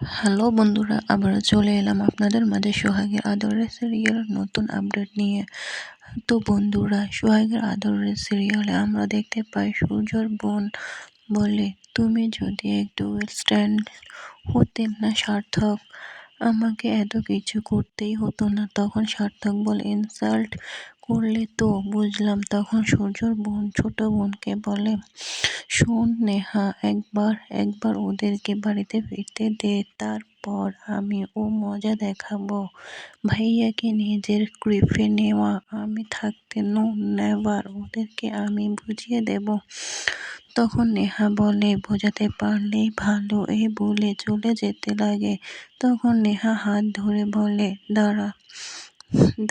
Hello বন্ধুরা, আবারও চলে এলাম আপনাদের মাঝে সোহাগের আদরের সিরিয়ালের নতুন আপডেট নিয়ে। তো বন্ধুরা, সোহাগের আদরের সিরিয়ালে আমরা দেখতে পাই সূর্যর বোন বলে, তুমি যদি একটু স্ট্যান্ড হতে না সার্থক, আমাকে এত কিছু করতেই হতো না। তখন সার্থক বলে, ইনসাল্ট করলে তো বুঝলাম। তখন সূর্যর বোন ছোট বোনকে বলে, শোন নেহা, একবার ওদেরকে বাড়িতে ফিরতে দে, তারপর আমি মজা দেখাবো। ভাইয়াকে নিজের গ্রিপে নেওয়া, আমি থাকতে নো নেভার, ওদেরকে আমি বুঝিয়ে দেব। তখন নেহা বলে, বোঝাতে পারলেই ভালো, এই বলে চলে যেতে লাগে। তখন নেহা হাত ধরে বলে, দাঁড়া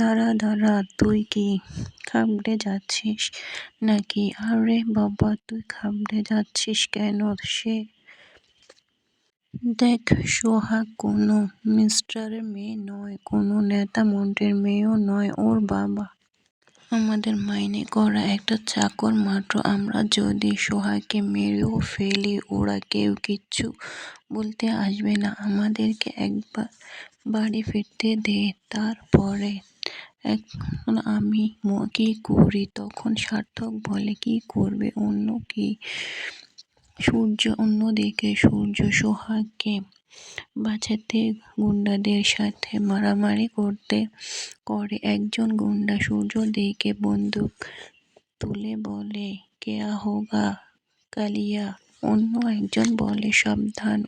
দাঁড়া দাঁড়া, তুই কি ঘাবড়ে যাচ্ছিস নাকি? আরে বাবা, তুই ঘাবড়ে যাচ্ছিস কেন? সে দেখ, সোহাগ কোনো মিনিস্টারের মেয়ে নয়, কোনো নেতা মন্ত্রীর মেয়েও নয়। ওর বাবা আমাদের মাইনে করা একটা চাকর মাত্র। আমরা যদি সোহাগকে মেরেও ফেলি, ওরা কেউ কিচ্ছু বলতে আসবে না। আমাদেরকে একবার বাড়ি ফিরতে দে, তারপরে এখন আমি কি করি? তখন সার্থক বলে, কি করবে? অন্যদিকে সূর্য সোহাগকে বাঁচাতে গুন্ডাদের সাথে মারামারি করে। একজন গুন্ডা সূর্যর দিকে বন্দুক তুলে বলে, কেয়া হোগা কালিয়া। অন্য একজন বলে, সাবধান,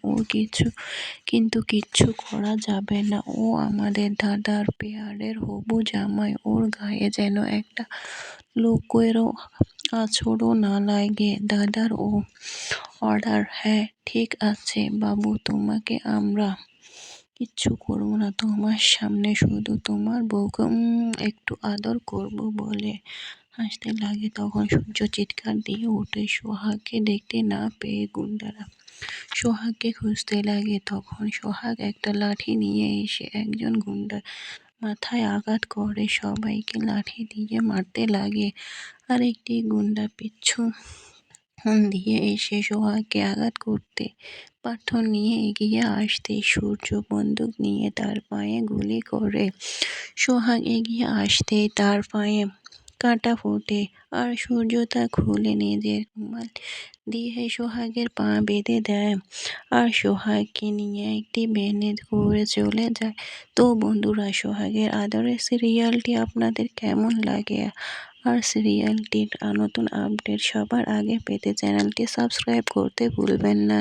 কিন্তু কিচ্ছু করা যাবে না। ও আমাদের দাদার পেয়ারের হবু জামাই, ওর গায়ে যেন একটা লোকেরও আঁচড়ও না লাগে। দাদার অর্ডার। হ্যাঁ ঠিক আছে বাবু, তোমাকে আমরা কিচ্ছু করবো না। তোমার সামনে শুধু তোমার বউকে একটু আদর করব বলে হাসতে লাগে। তখন সূর্য চিৎকার দিয়ে ওঠে। সোহাগকে দেখতে না পেয়ে গুন্ডারা সোহাগকে খুঁজতে লাগে। তখন সোহাগ একটা লাঠি নিয়ে এসে একজন গুন্ডার মাথায় আঘাত করে। সবাইকে লাঠি দিয়ে মারতে লাগে। আর একটি গুন্ডা পিছু দিয়ে এসে সোহাগকে আঘাত করতে পাথর নিয়ে এগিয়ে আসতে সূর্য বন্দুক নিয়ে তার পায়ে গুলি করে। সোহাগ এগিয়ে আসতেই তার পায়ে কাঁটা ফোটে, আর সূর্য তা খুলে নিজের রুমাল দিয়ে সোহাগের পা বেঁধে দেয়, আর সোহাগকে নিয়ে একটি ভ্যানে করে চলে যায়। তো বন্ধুরা, সোহাগের আদরের সিরিয়ালটি আপনাদের কেমন লাগে? আর সিরিয়ালটির নতুন আপডেট সবার আগে পেতে চ্যানেলটি সাবস্ক্রাইব করতে ভুলবেন না।